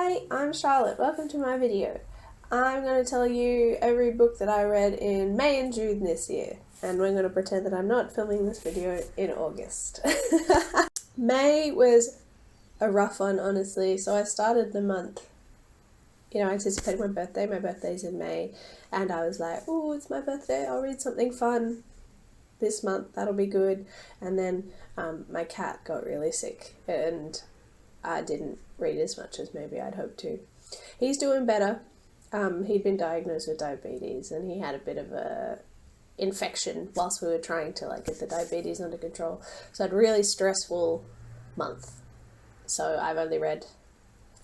Hi, I'm Charlotte. Welcome to my video. I'm going to tell you every book that I read in May and June this year, and we're going to pretend that I'm not filming this video in August. May was a rough one, honestly, so I started the month, I anticipated my birthday. My birthday's in May, and I was like, oh, it's my birthday, I'll read something fun this month, that'll be good. And then my cat got really sick, and I didn't read as much as maybe I'd hoped to. He's doing better. He'd been diagnosed with diabetes, and he had a bit of a infection whilst we were trying to get the diabetes under control. So I had a really stressful month. So I've only read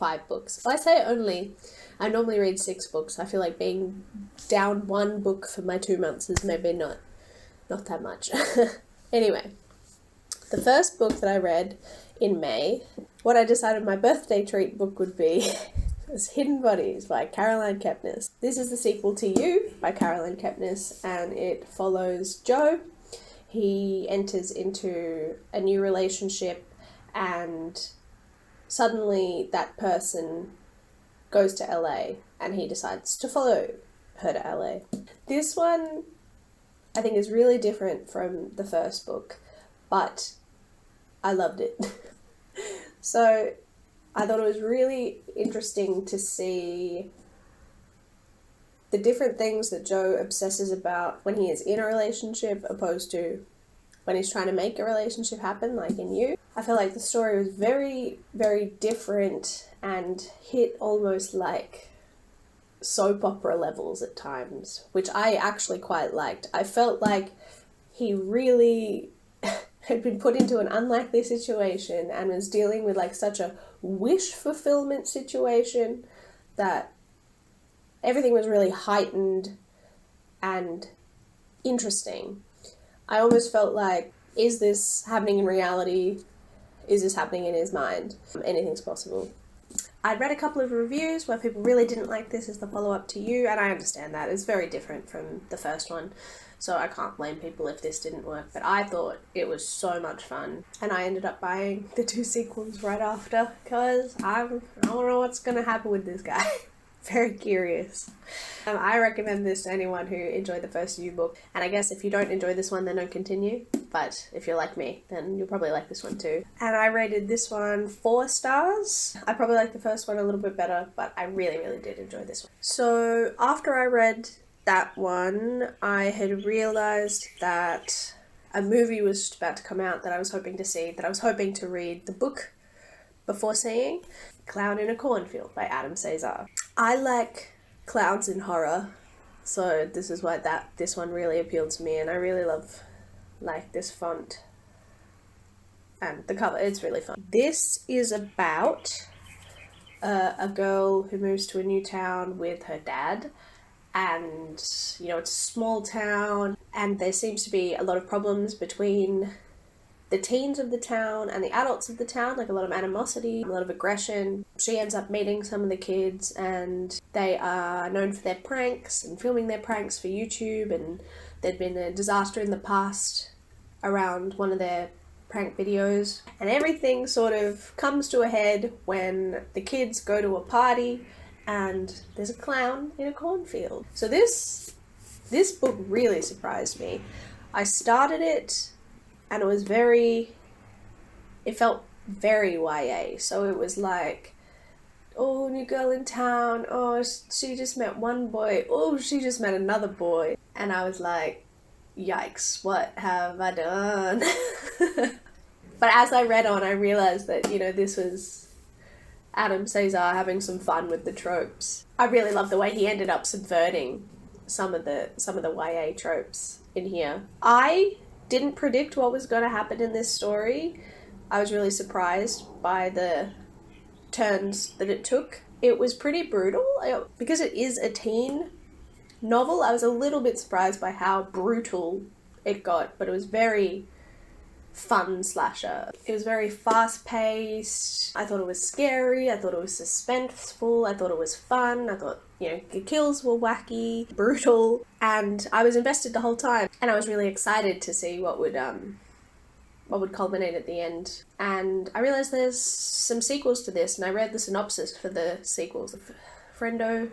5 books. Well, I say only. I normally read 6 books. I feel like being down 1 book for my 2 months is maybe not that much. Anyway, the first book that I read in May, what I decided my birthday treat book would be, was Hidden Bodies by Caroline Kepnes. This is the sequel to You by Caroline Kepnes, and it follows Joe. He enters into a new relationship, and suddenly that person goes to LA, and he decides to follow her to LA. This one, I think, is really different from the first book, but I loved it. So I thought it was really interesting to see the different things that Joe obsesses about when he is in a relationship opposed to when he's trying to make a relationship happen, like in You. I feel like the story was very, very different and hit almost like soap opera levels at times, which I actually quite liked. I felt like he really had been put into an unlikely situation and was dealing with such a wish fulfillment situation that everything was really heightened and interesting. I almost felt like, is this happening in reality? Is this happening in his mind? Anything's possible. I'd read a couple of reviews where people really didn't like this as the follow-up to You, and I understand that. It's very different from the first one, so I can't blame people if this didn't work, but I thought it was so much fun, and I ended up buying the 2 sequels right after, because I don't know what's going to happen with this guy. Very curious. I recommend this to anyone who enjoyed the first You book, and I guess if you don't enjoy this one, then don't continue, but if you're like me, then you'll probably like this one too. And I rated this one 4 stars. I probably liked the first one a little bit better, but I really, really did enjoy this one. So after I read that one, I had realised that a movie was about to come out that I was hoping to see, that I was hoping to read the book before seeing. Clown in a Cornfield by Cesare. I like clowns in horror, so this is why this one really appealed to me, and I really love this font and the cover. It's really fun. This is about a girl who moves to a new town with her dad, and it's a small town, and there seems to be a lot of problems between the teens of the town and the adults of the town, a lot of animosity, a lot of aggression. She ends up meeting some of the kids, and they are known for their pranks and filming their pranks for YouTube, and there'd been a disaster in the past around one of their prank videos, and everything sort of comes to a head when the kids go to a party and there's a clown in a cornfield. So this book really surprised me. I started it, and it felt very YA. So it was oh, new girl in town, oh, she just met one boy, oh, she just met another boy. And I was like, yikes, what have I done? But as I read on, I realised that, this was Cesare having some fun with the tropes. I really love the way he ended up subverting some of the YA tropes in here. I didn't predict what was going to happen in this story. I was really surprised by the turns that it took. It was pretty brutal. Because it is a teen novel, I was a little bit surprised by how brutal it got, but it was very fun slasher. It was very fast-paced. I thought it was scary. I thought it was suspenseful. I thought it was fun. I thought, the kills were wacky, brutal, and I was invested the whole time. And I was really excited to see what would what would culminate at the end. And I realised there's some sequels to this, and I read the synopsis for the sequels. Friendo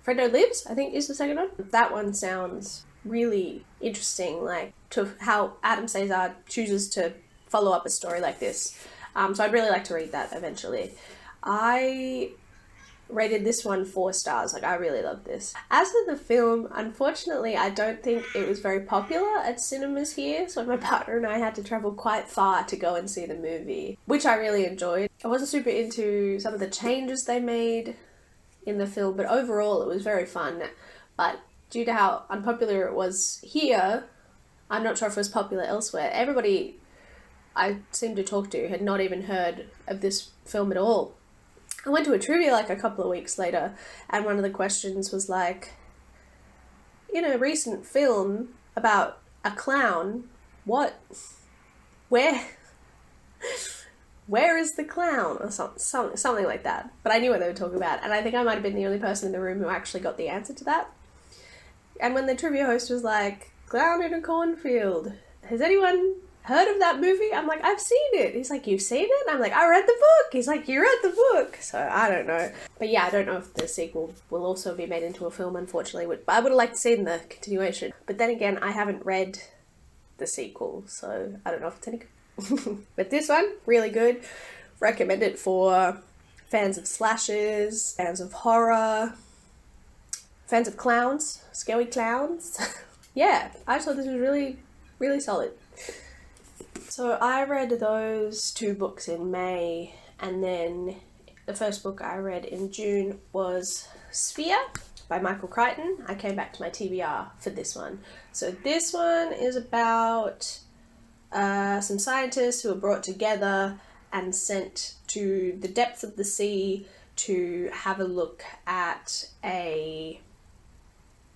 Lives, I think, is the second one. That one sounds really interesting, like to how Adam Cesare chooses to follow up a story like this. So I'd really like to read that eventually. I rated this one 4 stars. Like, I really loved this. As for the film, unfortunately, I don't think it was very popular at cinemas here, so my partner and I had to travel quite far to go and see the movie, which I really enjoyed. I wasn't super into some of the changes they made in the film, but overall it was very fun. But due to how unpopular it was here, I'm not sure if it was popular elsewhere. Everybody I seemed to talk to had not even heard of this film at all. I went to a trivia like a couple of weeks later, and one of the questions was like, in a recent film about a clown, where is the clown? Or something like that. But I knew what they were talking about, and I think I might have been the only person in the room who actually got the answer to that. And when the trivia host was like, Clown in a Cornfield, has anyone heard of that movie? I'm like, I've seen it. He's like, you've seen it? I'm like, I read the book. He's like, you read the book. So I don't know. But yeah, I don't know if the sequel will also be made into a film, unfortunately. But I would have liked to see the continuation. But then again, I haven't read the sequel, so I don't know if it's any good. But this one, really good. Recommend it for fans of slashes, fans of horror, fans of clowns, scary clowns. Yeah, I thought this was really, really solid. So I read those 2 books in May, and then the first book I read in June was Sphere by Michael Crichton. I came back to my TBR for this one. So this one is about some scientists who are brought together and sent to the depths of the sea to have a look at an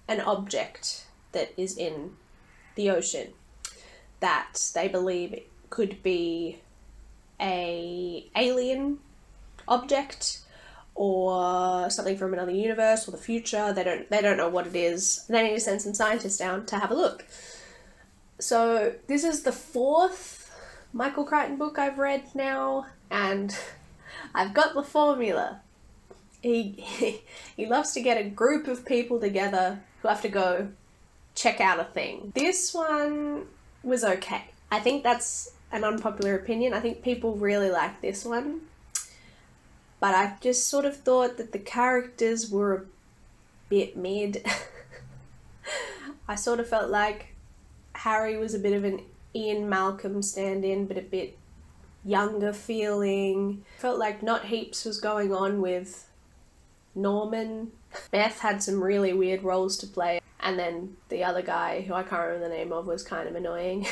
object that is in the ocean that they believe could be an alien object or something from another universe or the future. They don't know what it is. They need to send some scientists down to have a look. So this is the 4th Michael Crichton book I've read now, and I've got the formula. He loves to get a group of people together who have to go check out a thing. This one was okay. I think that's an unpopular opinion. I think people really like this one. But I just sort of thought that the characters were a bit mid. I sort of felt like Harry was a bit of an Ian Malcolm stand-in, but a bit younger feeling. Felt like not heaps was going on with Norman. Beth had some really weird roles to play, and then the other guy, who I can't remember the name of, was kind of annoying.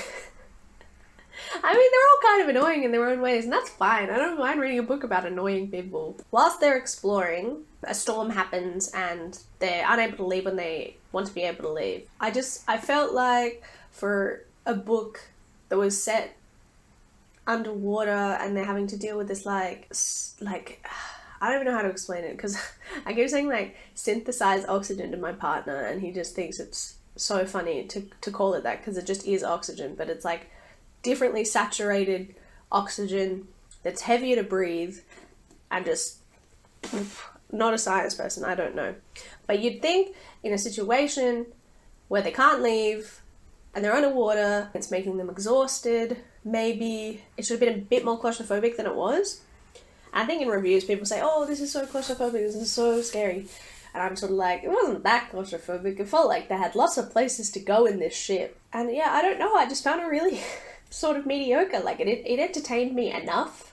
I mean, they're all kind of annoying in their own ways, and that's fine. I don't mind reading a book about annoying people. Whilst they're exploring, a storm happens and they're unable to leave when they want to be able to leave. I felt like for a book that was set underwater and they're having to deal with this like I don't even know how to explain it, because I keep saying like synthesized oxygen to my partner, and he just thinks it's so funny to call it that, because it just is oxygen, but it's like differently saturated oxygen that's heavier to breathe, and just not a science person, I don't know. But you'd think in a situation where they can't leave and they're underwater, it's making them exhausted, maybe it should have been a bit more claustrophobic than it was. I think in reviews people say, oh, this is so claustrophobic, this is so scary. And I'm sort of like, it wasn't that claustrophobic. It felt like they had lots of places to go in this ship. And yeah, I don't know, I just found it really sort of mediocre. Like, it entertained me enough.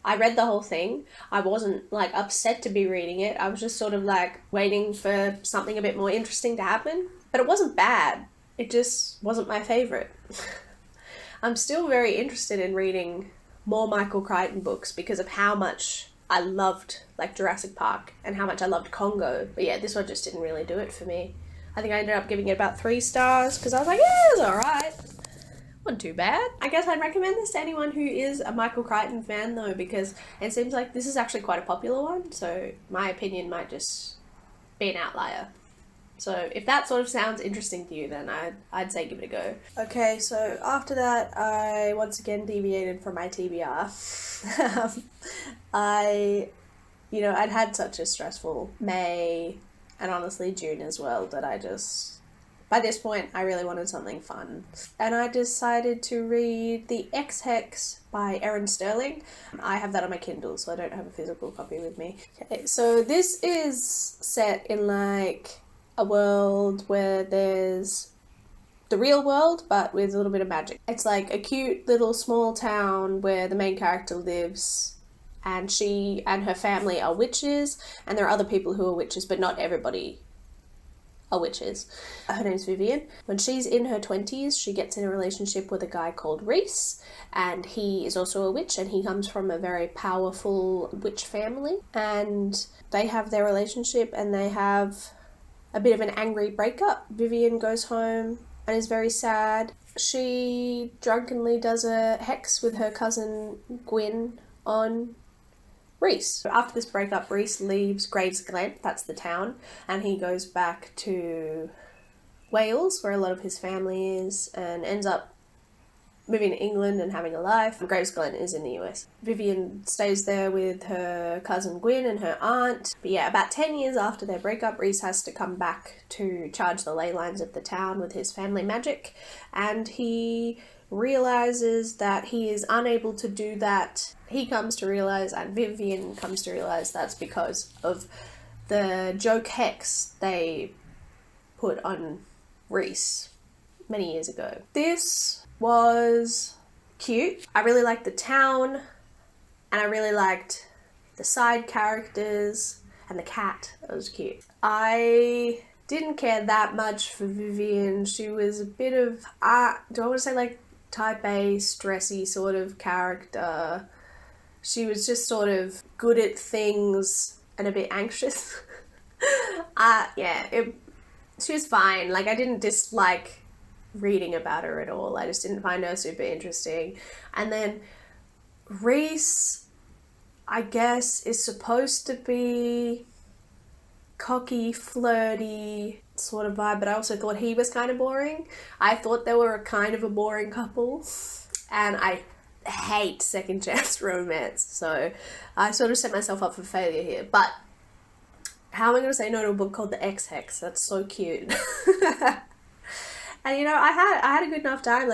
I read the whole thing. I wasn't like upset to be reading it. I was just sort of like waiting for something a bit more interesting to happen. But it wasn't bad. It just wasn't my favourite. I'm still very interested in reading more Michael Crichton books because of how much I loved like Jurassic Park and how much I loved Congo. But yeah, this one just didn't really do it for me. I think I ended up giving it about 3 stars because I was like, yeah, it's alright. Wasn't too bad. I guess I'd recommend this to anyone who is a Michael Crichton fan though, because it seems like this is actually quite a popular one, so my opinion might just be an outlier. So if that sort of sounds interesting to you, then I'd say give it a go. Okay, so after that, I once again deviated from my TBR. I'd had such a stressful May and honestly June as well that by this point, I really wanted something fun. And I decided to read the Ex Hex by Erin Sterling. I have that on my Kindle, so I don't have a physical copy with me. Okay, so this is set in like a world where there's the real world, but with a little bit of magic. It's like a cute little small town where the main character lives, and she and her family are witches, and there are other people who are witches, but not everybody are witches. Her name's Vivian. When she's in her 20s, she gets in a relationship with a guy called Reese, and he is also a witch, and he comes from a very powerful witch family, and they have their relationship, and they have a bit of an angry breakup. Vivian goes home and is very sad. She drunkenly does a hex with her cousin Gwyn on Reese. After this breakup, Reese leaves Gravesglen, that's the town, and he goes back to Wales, where a lot of his family is, and ends up moving to England and having a life. Gravesglen is in the US. Vivian stays there with her cousin Gwyn and her aunt. But yeah, about 10 years after their breakup, Reese has to come back to charge the ley lines of the town with his family magic, and he realizes that he is unable to do that. He comes to realize, and Vivian comes to realize, that's because of the joke hex they put on Reese many years ago. This was cute. I really liked the town, and I really liked the side characters, and the cat. That was cute. I didn't care that much for Vivian. She was a bit of, do I want to say like type A, stressy sort of character. She was just sort of good at things and a bit anxious. She was fine. Like, I didn't dislike reading about her at all. I just didn't find her super interesting. And then Reese, I guess, is supposed to be cocky, flirty sort of vibe, but I also thought he was kind of boring. I thought they were kind of a boring couple, and I hate second chance romance, so I sort of set myself up for failure here. But how am I going to say no to a book called The Ex Hex? That's so cute. And you know, I had a good enough time.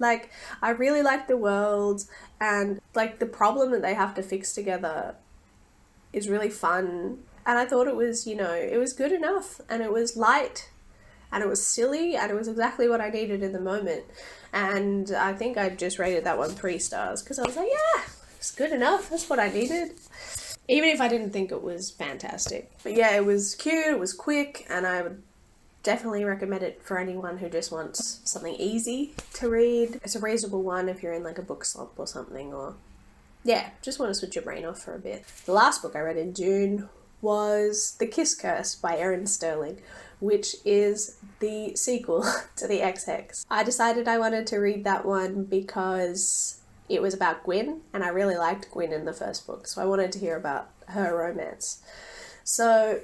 I really liked the world, and like the problem that they have to fix together is really fun. And I thought it was, it was good enough, and it was light, and it was silly, and it was exactly what I needed in the moment. And I think I just rated that one 3 stars, because I was like, yeah, it's good enough. That's what I needed. Even if I didn't think it was fantastic. But yeah, it was cute, it was quick, and I would definitely recommend it for anyone who just wants something easy to read. It's a reasonable one if you're in like a book slump or something, or yeah, just want to switch your brain off for a bit. The last book I read in June was The Kiss Curse by Erin Sterling, which is the sequel to The Ex Hex. I decided I wanted to read that one because it was about Gwyn, and I really liked Gwyn in the first book, so I wanted to hear about her romance. So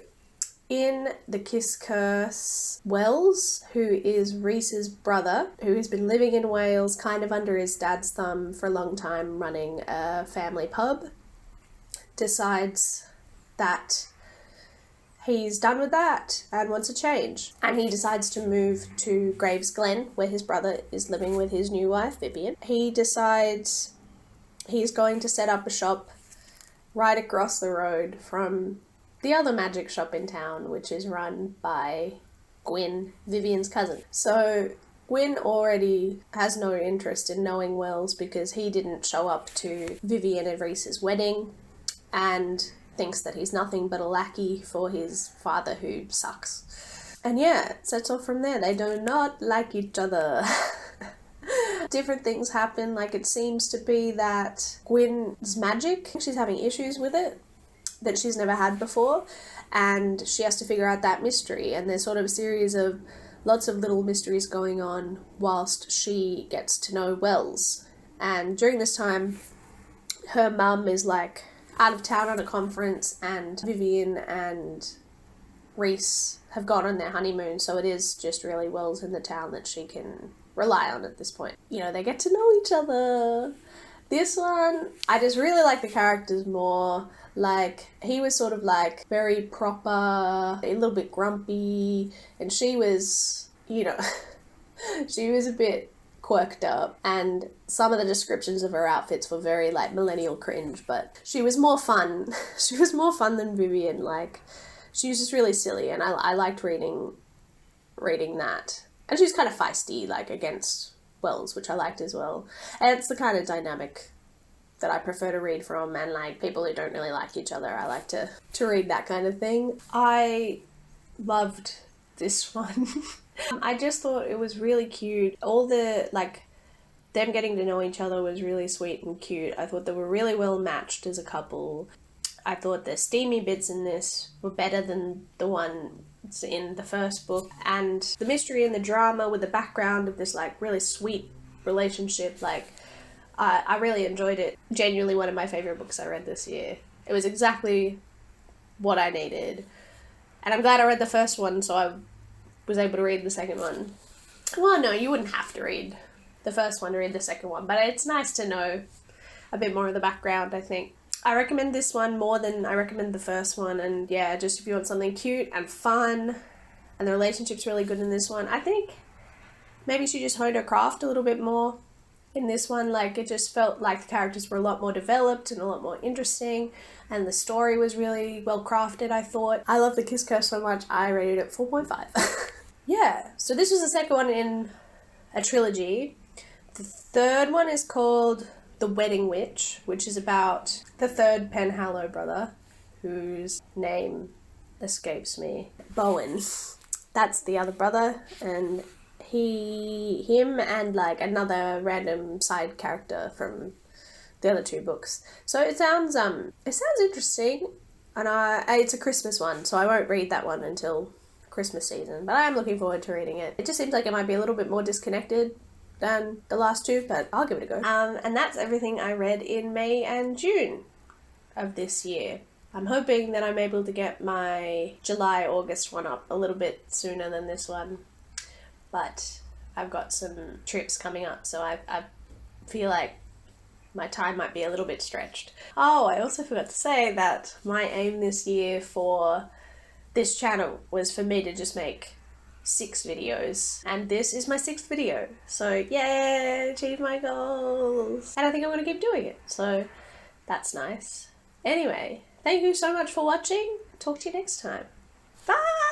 in The Kiss Curse, Wells, who is Reese's brother, who has been living in Wales kind of under his dad's thumb for a long time, running a family pub, decides that he's done with that and wants a change. And he decides to move to Gravesglen, where his brother is living with his new wife, Vivian. He decides he's going to set up a shop right across the road from the other magic shop in town, which is run by Gwyn, Vivian's cousin. So Gwyn already has no interest in knowing Wells because he didn't show up to Vivian and Reese's wedding, and thinks that he's nothing but a lackey for his father who sucks. And yeah, it sets off from there. They do not like each other. Different things happen. Like, it seems to be that Gwyn's magic, she's having issues with it that she's never had before, and she has to figure out that mystery, and there's sort of a series of lots of little mysteries going on whilst she gets to know Wells. And during this time, her mum is like out of town on a conference, and Vivian and Reese have gone on their honeymoon, so it is just really Wells in the town that she can rely on at this point. You know, they get to know each other. This one, I just really like the characters more. Like, he was sort of like very proper, a little bit grumpy, and she was, you know, she was a bit quirked up, and some of the descriptions of her outfits were very like millennial cringe, but she was more fun. She was more fun than Vivian. Like, she was just really silly, and I liked reading that. And she was kind of feisty, like, against Wells, which I liked as well. And it's the kind of dynamic that I prefer to read from, and like people who don't really like each other, I like to read that kind of thing. I loved this one. I just thought it was really cute. All the, like, them getting to know each other was really sweet and cute. I thought they were really well matched as a couple. I thought the steamy bits in this were better than the ones in the first book. And the mystery and the drama with the background of this like really sweet relationship, like, I really enjoyed it. Genuinely one of my favourite books I read this year. It was exactly what I needed. And I'm glad I read the first one, so I was able to read the second one. Well, no, you wouldn't have to read the first one to read the second one, but it's nice to know a bit more of the background, I think. I recommend this one more than I recommend the first one, and yeah, just if you want something cute and fun, and the relationship's really good in this one, I think maybe she just honed her craft a little bit more in this one. Like, it just felt like the characters were a lot more developed and a lot more interesting, and the story was really well crafted, I thought. I love The Kiss Curse so much, I rated it 4.5. Yeah, so this was the second one in a trilogy. The third one is called The Wedding Witch, which is about the third Penhallow brother, whose name escapes me. Bowen. That's the other brother, and him and like another random side character from the other two books. So it sounds interesting, and it's a Christmas one, so I won't read that one until Christmas season, but I am looking forward to reading it. It just seems like it might be a little bit more disconnected than the last two, but I'll give it a go. And that's everything I read in May and June of this year. I'm hoping that I'm able to get my July-August one up a little bit sooner than this one, but I've got some trips coming up, so I feel like my time might be a little bit stretched. Oh, I also forgot to say that my aim this year for this channel was for me to just make 6 videos, and this is my 6th video, so yay, achieved my goals, and I think I'm going to keep doing it, so that's nice. Anyway, thank you so much for watching. Talk to you next time. Bye!